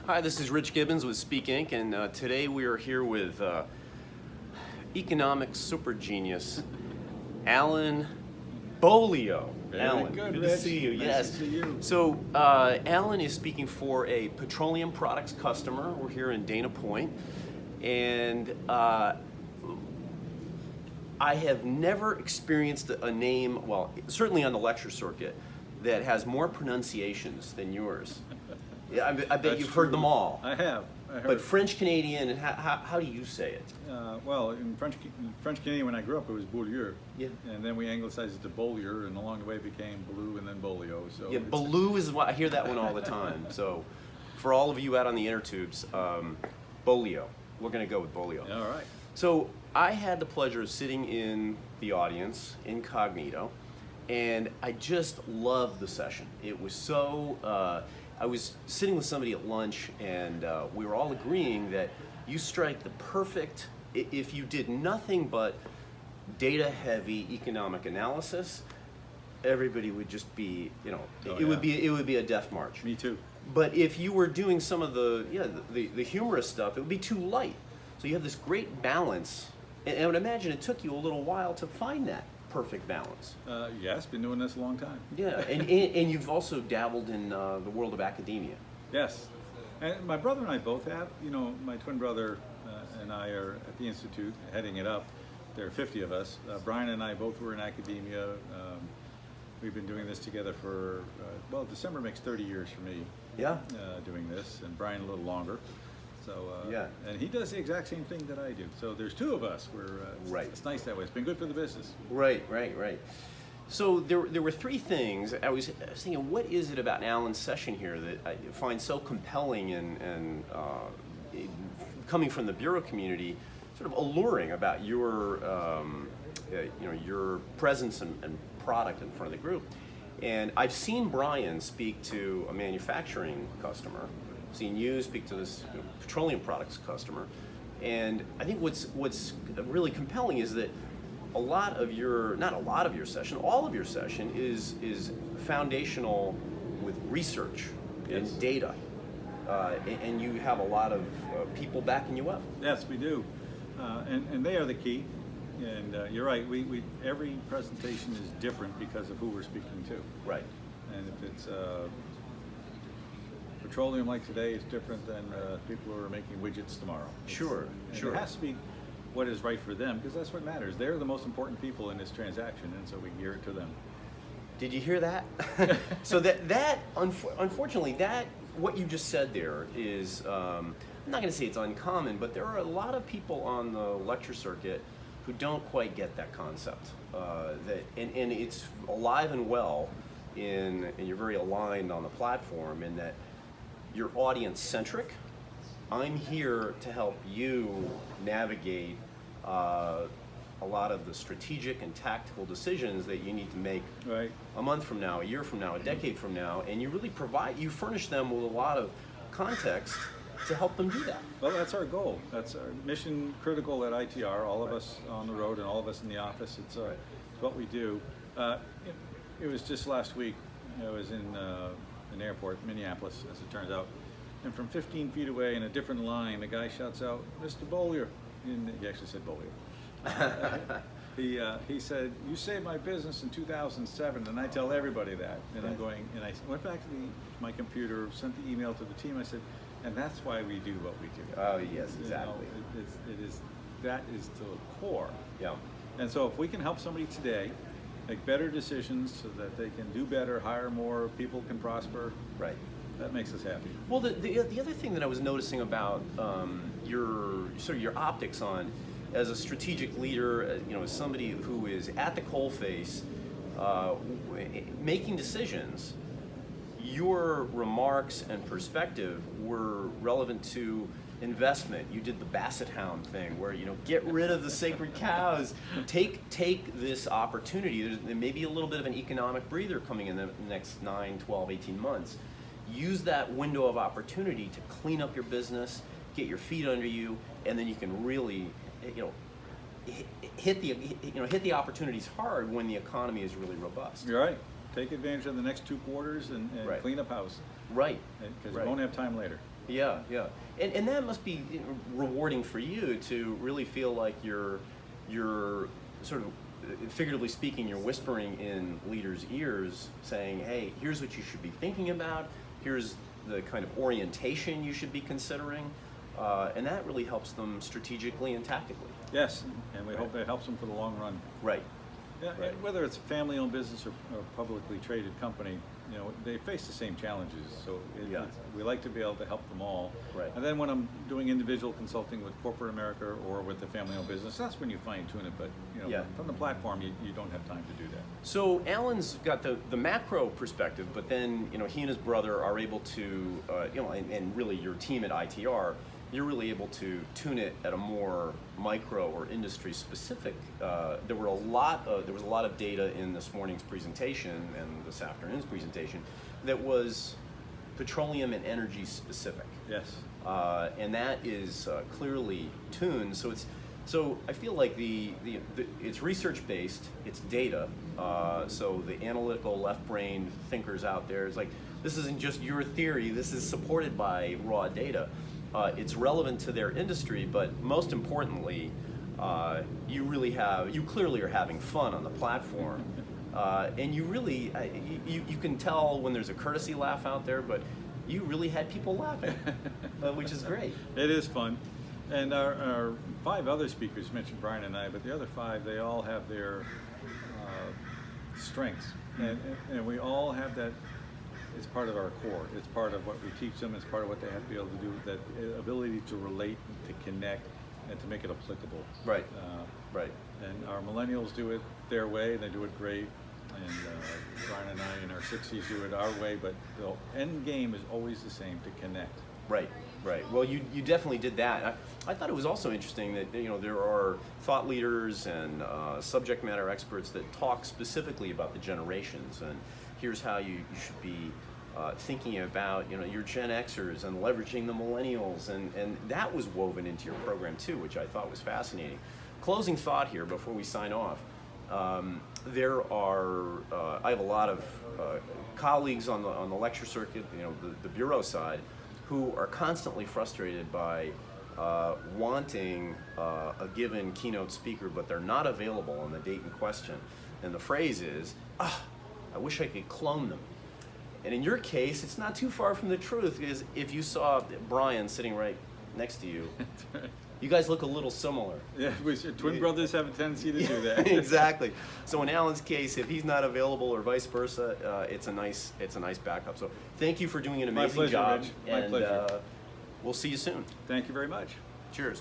Hi, this is Rich Gibbons with Speak Inc. and today we are here with economic super genius Alan Beaulieu. Alan, good to see you. Nice Yes. to see you. So Alan is speaking for a petroleum products customer. We're here in Dana Point, and I have never experienced a name, well, certainly on the lecture circuit, that has more pronunciations than yours. Yeah, I bet you've heard them all. I have. But French Canadian, and how do you say it? Well, in French Canadian, when I grew up, it was Beaulieu. Yeah. And then we anglicized it to Beaulieu, and along the way it became Blue and then Beaulieu. So Yeah, Beaulieu is what I hear that one all the time. So, for all of you out on the inner tubes, Beaulieu. We're going to go with Beaulieu. All right. So I had the pleasure of sitting in the audience incognito, and I just loved the session. It was so. I was sitting with somebody at lunch, and we were all agreeing that you strike the perfect. If you did nothing but data-heavy economic analysis, everybody would just be, it would be a death march. Me too. But if you were doing some of the humorous stuff, it would be too light. So you have this great balance, and I would imagine it took you a little while to find that perfect balance. Yes, been doing this a long time. Yeah, and you've also dabbled in the world of academia. Yes. And my brother and I both have. My twin brother and I are at the Institute, heading it up. There are 50 of us. Brian and I both were in academia. We've been doing this together for, December makes 30 years for me. Yeah. Doing this, and Brian a little longer. So yeah. And he does the exact same thing that I do. So there's two of us. Right. It's nice that way. It's been good for the business. Right. So there were three things. I was thinking, what is it about Alan's session here that I find so compelling and coming from the bureau community, sort of alluring about your your presence and product in front of the group. And I've seen Brian speak to a manufacturing customer, seen you speak to this petroleum products customer, and I think what's really compelling is that all of your session is foundational with research and data, and you have a lot of people backing you up. Yes, we do, and they are the key. And you're right. We every presentation is different because of who we're speaking to. Right. And if it's petroleum like today, it's different than people who are making widgets tomorrow. Sure. It has to be what is right for them, because that's what matters. They're the most important people in this transaction, and so we gear it to them. Did you hear that? So unfortunately, that what you just said there is, I'm not going to say it's uncommon, but there are a lot of people on the lecture circuit who don't quite get that concept. And it's alive and well and you're very aligned on the platform in that you're audience centric. I'm here to help you navigate a lot of the strategic and tactical decisions that you need to make a month from now, a year from now, a decade from now, and you really furnish them with a lot of context to help them do that. Well, that's our goal. That's our mission critical at ITR, all of us on the road and all of us in the office. It's what we do. It was just last week, I was in an airport, Minneapolis, as it turns out, and from 15 feet away in a different line, the guy shouts out, "Mr. Beaulieu." And he actually said Beaulieu. He said, "You saved my business in 2007, and I tell everybody that." And I'm going, and I went back to my computer, sent the email to the team. I said, "And that's why we do what we do." Oh yes, exactly. That is to the core. Yeah. And so if we can help somebody today make better decisions so that they can do better, hire more, people can prosper. Right. That makes us happy. Well, the other thing that I was noticing about your optics on as a strategic leader, as somebody who is at the coalface, making decisions, your remarks and perspective were relevant to investment. You did the Basset Hound thing where, get rid of the sacred cows, take this opportunity. There may be a little bit of an economic breather coming in the next 9, 12, 18 months. Use that window of opportunity to clean up your business, get your feet under you, and then you can really, hit the opportunities hard when the economy is really robust. You're right. Take advantage of the next 2 quarters and Right. clean up house. Right. Because you won't have time later. Yeah, yeah, and that must be rewarding for you to really feel like you're sort of, figuratively speaking, you're whispering in leaders' ears, saying, "Hey, here's what you should be thinking about. Here's the kind of orientation you should be considering," and that really helps them strategically and tactically. Yes, and we hope that helps them for the long run. Right. Yeah, Right. and whether it's a family-owned business or publicly traded company, you know, they face the same challenges. So Yeah. we like to be able to help them all. Right. And then when I'm doing individual consulting with corporate America or with the family-owned business, that's when you fine-tune it. But you know, Yeah. from the platform, you don't have time to do that. So Alan's got the macro perspective, but then he and his brother are able to, and really your team at ITR, you're really able to tune it at a more micro or industry specific. There was a lot of data in this morning's presentation and this afternoon's presentation that was petroleum and energy specific. Yes. And that is clearly tuned. So I feel like it's research based, it's data. So the analytical left brain thinkers out there is like, this isn't just your theory, this is supported by raw data. It's relevant to their industry, but most importantly, you clearly are having fun on the platform. And you really, you can tell when there's a courtesy laugh out there, but you really had people laughing, which is great. It is fun. And our 5 other speakers, mentioned Brian and I, but the other 5, they all have their strengths. And we all have that. It's part of our core. It's part of what we teach them. It's part of what they have to be able to do. That ability to relate, to connect, and to make it applicable. Right. Right. And our millennials do it their way, and they do it great. And Brian and I in our 60s do it our way. But the end game is always the same: to connect. Right. Right. Well, you definitely did that. I thought it was also interesting that there are thought leaders and subject matter experts that talk specifically about the generations, and here's how you should be thinking about your Gen Xers and leveraging the millennials, and that was woven into your program too, which I thought was fascinating. Closing thought here before we sign off. I have a lot of colleagues on the lecture circuit, the bureau side, who are constantly frustrated by wanting a given keynote speaker, but they're not available on the date in question. And the phrase is, I wish I could clone them. And in your case, it's not too far from the truth, because if you saw Brian sitting right next to you, you guys look a little similar. Yeah, twin brothers have a tendency to do that. Exactly. So in Alan's case, if he's not available or vice versa, it's a nice backup. So thank you for doing an amazing pleasure, job. Rich. My and pleasure. We'll see you soon. Thank you very much. Cheers.